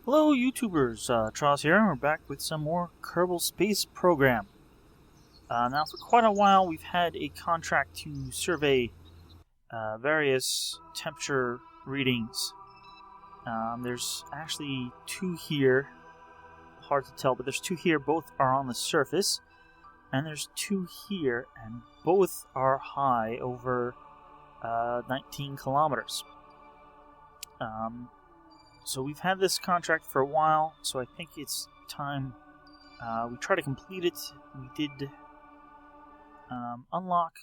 Hello YouTubers, Charles here, and we're back with some more Kerbal Space Program. Now for quite a while we've had a contract to survey various temperature readings. There's actually two here, hard to tell, but there's two here, both are on the surface, and there's two here, and both are high, over 19 kilometers. So we've had this contract for a while, so I think it's time we try to complete it. We did unlock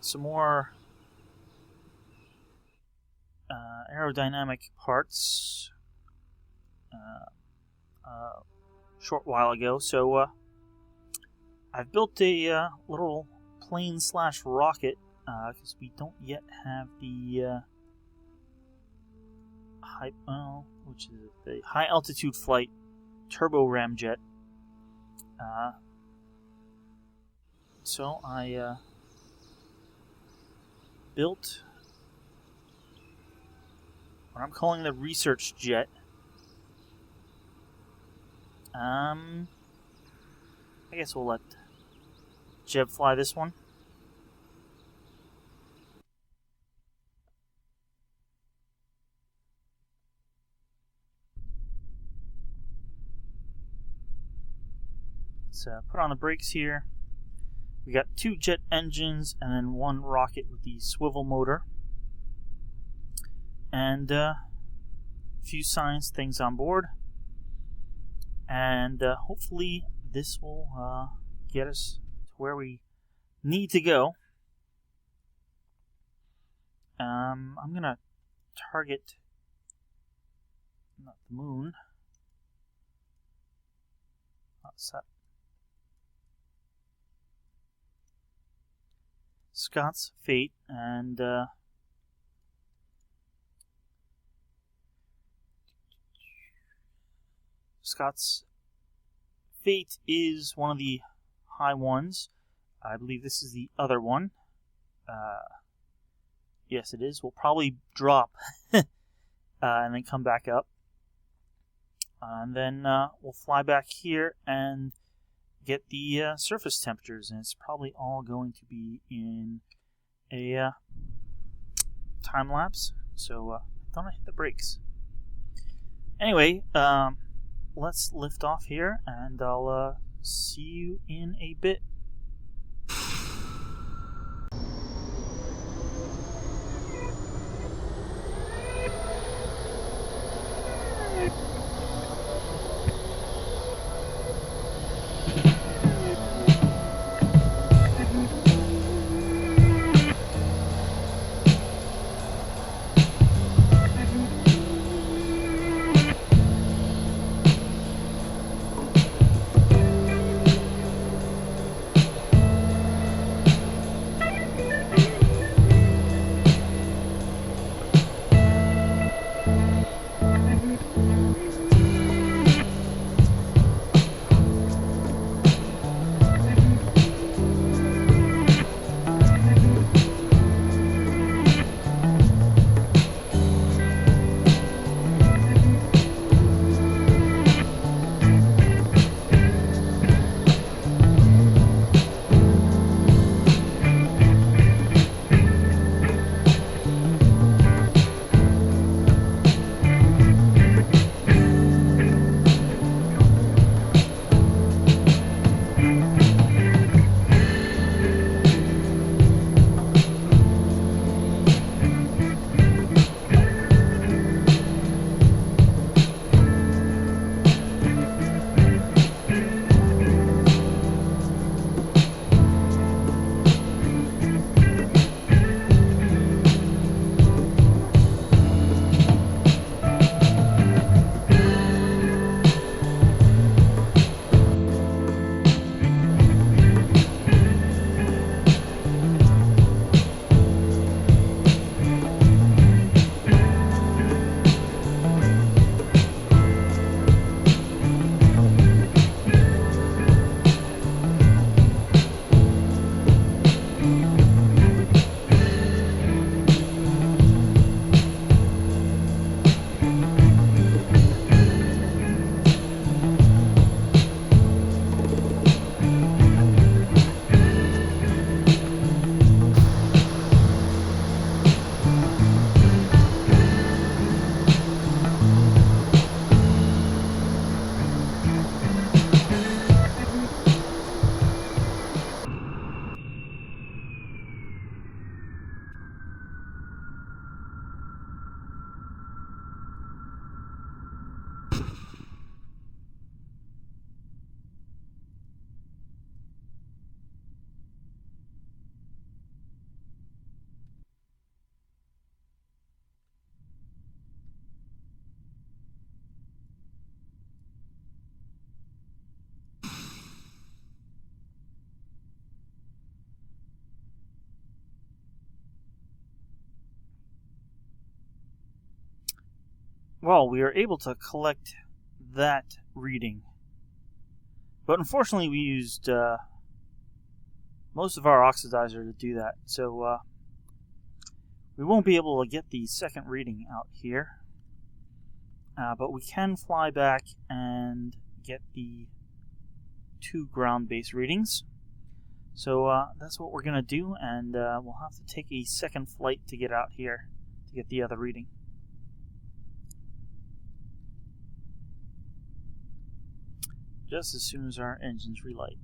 some more aerodynamic parts a short while ago, so I've built a little plane/rocket because we don't yet have the high altitude flight turbo ramjet. So I built what I'm calling the research jet. I guess we'll let Jeb fly this one. Let's put on the brakes here. We got two jet engines and then one rocket with the swivel motor. And a few science things on board. And hopefully this will get us to where we need to go. I'm going to target not the moon. What's that? Scott's Fate, and Scott's Fate is one of the high ones. I believe this is the other one. Yes, it is. We'll probably drop and then come back up. And then we'll fly back here and get the surface temperatures, and it's probably all going to be in a time lapse. So don't I hit the brakes? Anyway, let's lift off here, and I'll see you in a bit. Well, we are able to collect that reading, but unfortunately we used most of our oxidizer to do that, so we won't be able to get the second reading out here, but we can fly back and get the 2 ground-based readings. So that's what we're going to do, and we'll have to take a second flight to get out here to get the other reading. Just as soon as our engines relight.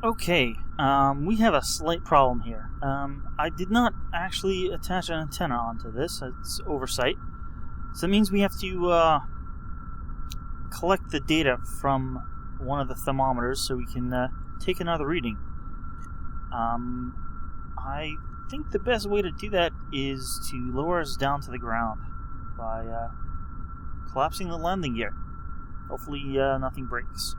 Okay, we have a slight problem here. I did not actually attach an antenna onto this. It's oversight. So that means we have to collect the data from one of the thermometers so we can take another reading. I think the best way to do that is to lower us down to the ground by collapsing the landing gear. Hopefully nothing breaks.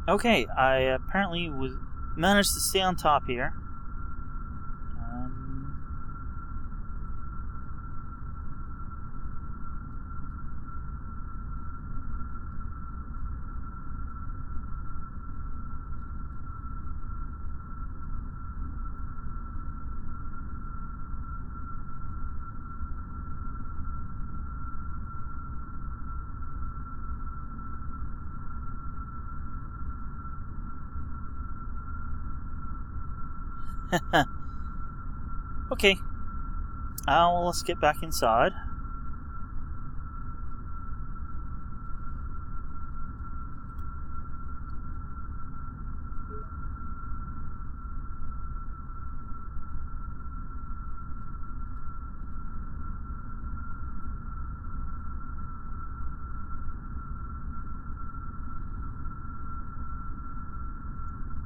Okay, I apparently managed to stay on top here. Okay. Well, let's get back inside.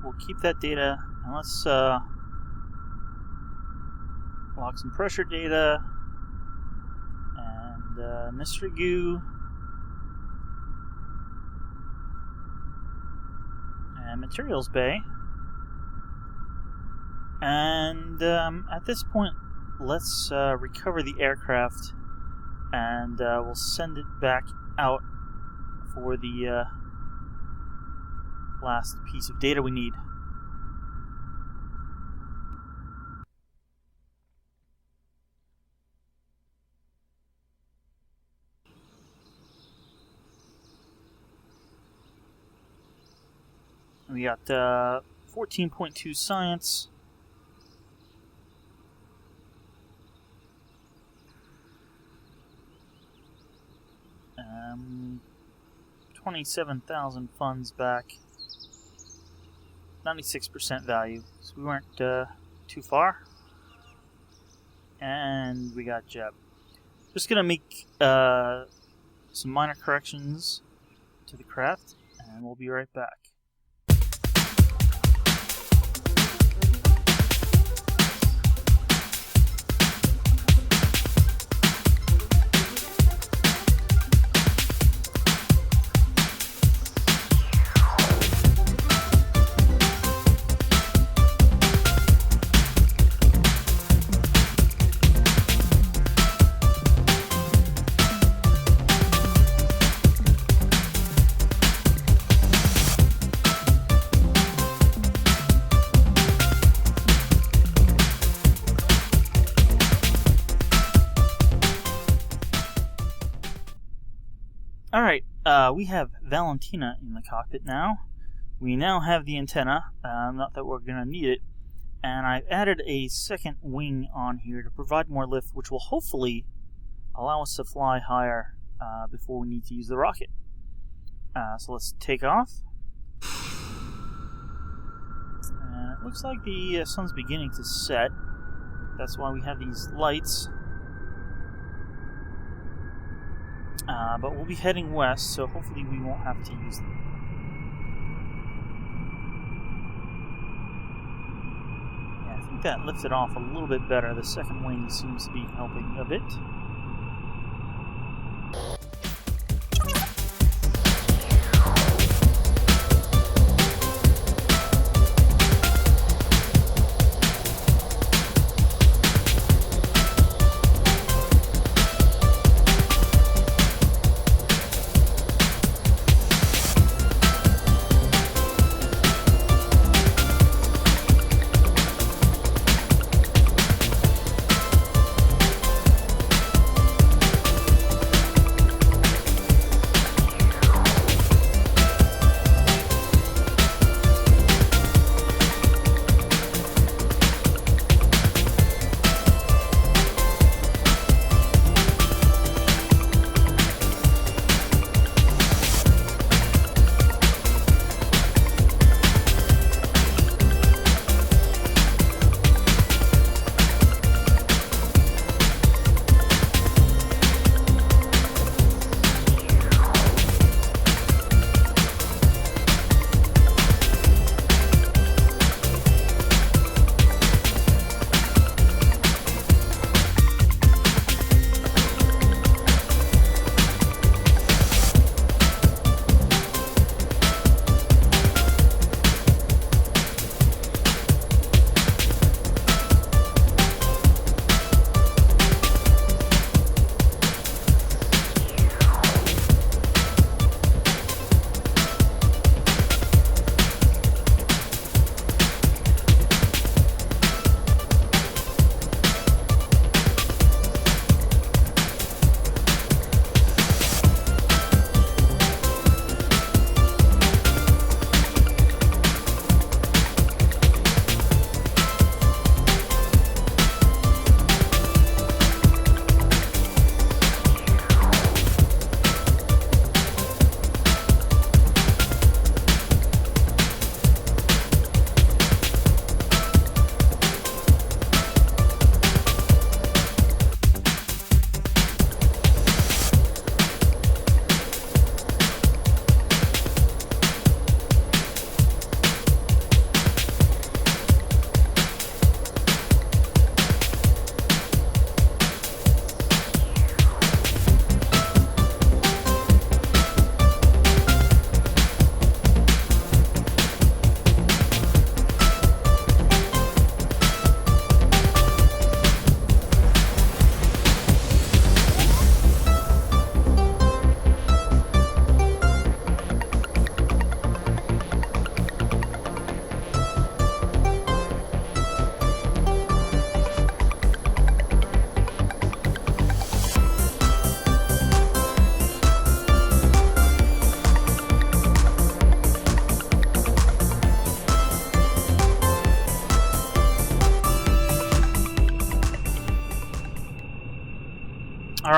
We'll keep that data, and let's log some pressure data, and mystery goo, and materials bay. And at this point, let's recover the aircraft, and we'll send it back out for the last piece of data we need. We got 14.2 science. Um, 27,000 funds back. 96% value. So we weren't too far. And we got Jeb. Just gonna make some minor corrections to the craft, and we'll be right back. Alright, we have Valentina in the cockpit now. We now have the antenna, not that we're going to need it, and I've added a second wing on here to provide more lift, which will hopefully allow us to fly higher before we need to use the rocket. So let's take off. And it looks like the sun's beginning to set. That's why we have these lights. But we'll be heading west, so hopefully we won't have to use them. Yeah, I think that lifted off a little bit better. The second wing seems to be helping a bit.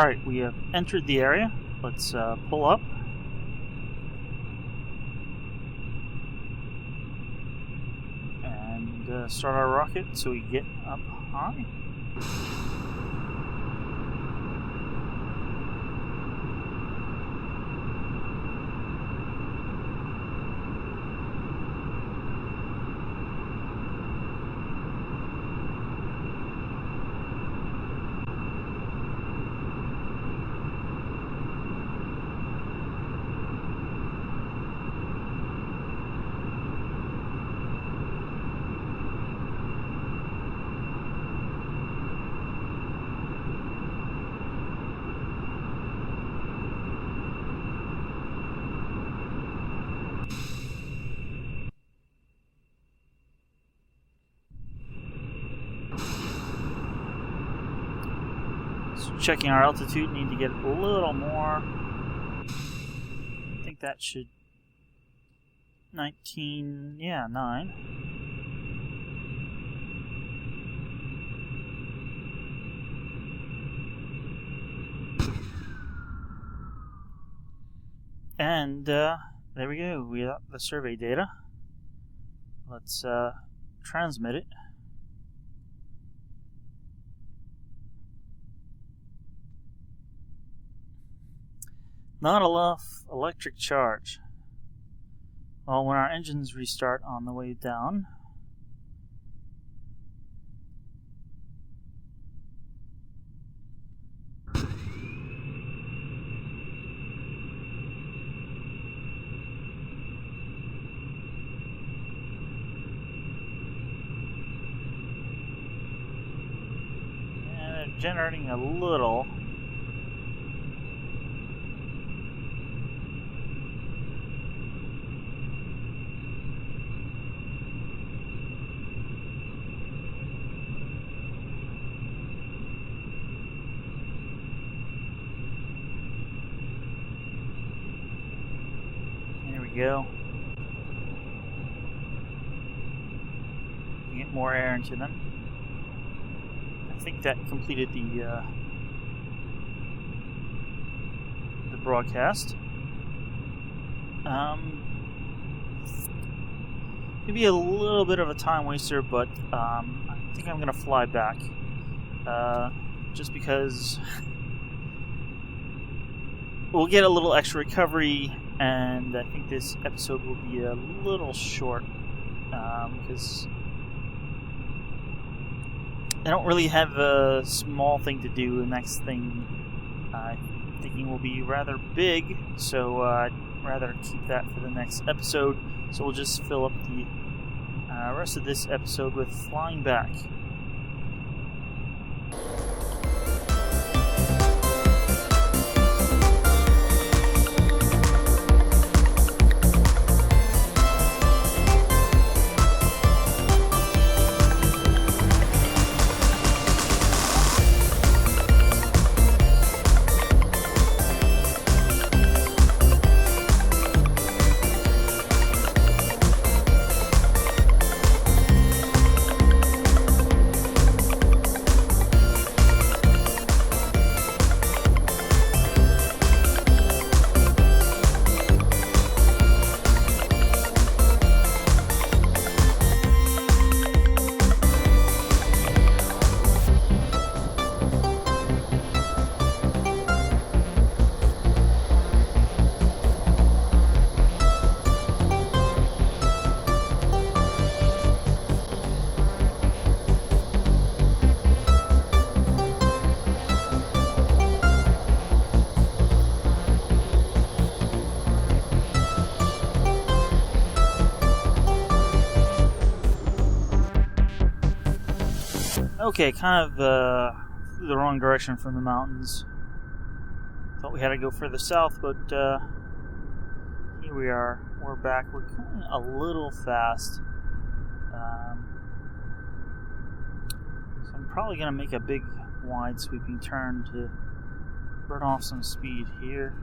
Alright, we have entered the area. Let's pull up. And start our rocket so we get up high. Checking our altitude, need to get a little more. I think that should 19, yeah, 9. And there we go. We got the survey data. Let's transmit it. Not enough electric charge. Well, when our engines restart on the way down, they're generating a little. Go. Get more air into them. I think that completed the broadcast. Maybe a little bit of a time waster, but I think I'm gonna fly back. Just because we'll get a little extra recovery. And I think this episode will be a little short because I don't really have a small thing to do. The next thing I'm thinking will be rather big, so I'd rather keep that for the next episode. So we'll just fill up the rest of this episode with flying back. Okay, kind of flew the wrong direction from the mountains. Thought we had to go further south, but here we are. We're back. We're going a little fast. So I'm probably going to make a big wide sweeping turn to burn off some speed here.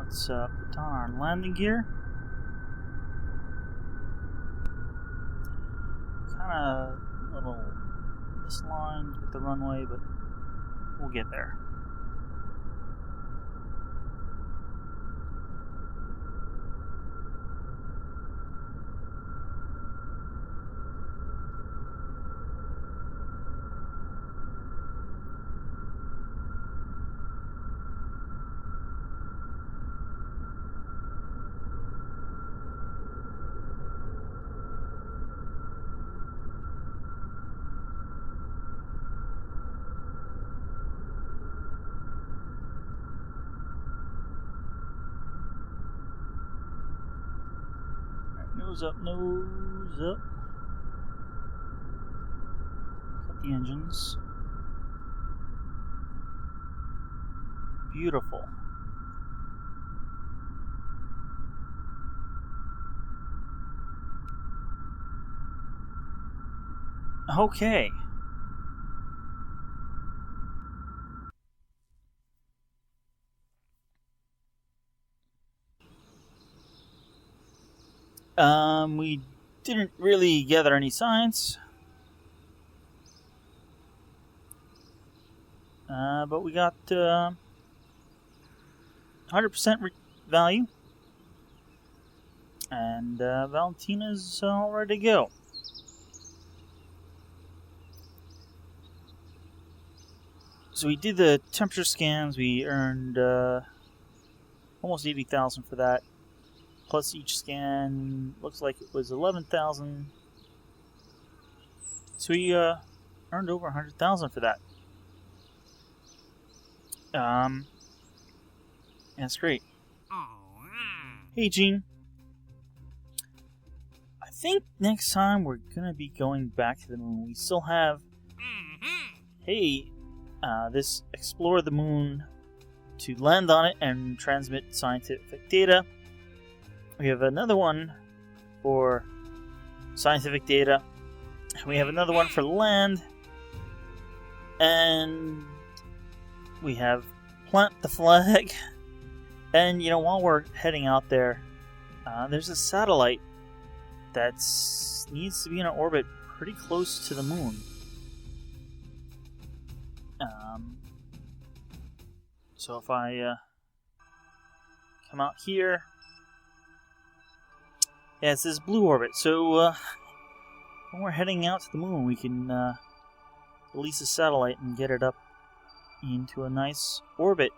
let's put on our landing gear. Kind of a little misaligned with the runway, but we'll get there. Nose up, nose up. Cut the engines. Beautiful. Okay. We didn't really gather any science, but we got 100% value, and Valentina's all ready to go. So we did the temperature scans. We earned almost 80,000 for that. Plus each scan looks like it was 11,000. So we earned over 100,000 for that. That's great. Hey, Gene. I think next time we're gonna be going back to the moon. We still have this explore the moon to land on it and transmit scientific data. We have another one for scientific data. We have another one for land. And we have plant the flag. And, while we're heading out there, there's a satellite that needs to be in an orbit pretty close to the moon. So if I come out here, yeah, it says blue orbit. So when we're heading out to the moon, we can release a satellite and get it up into a nice orbit.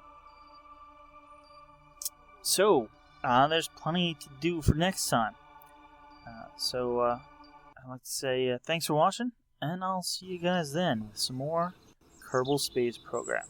So there's plenty to do for next time. I'd like to say thanks for watching, and I'll see you guys then with some more Kerbal Space Program.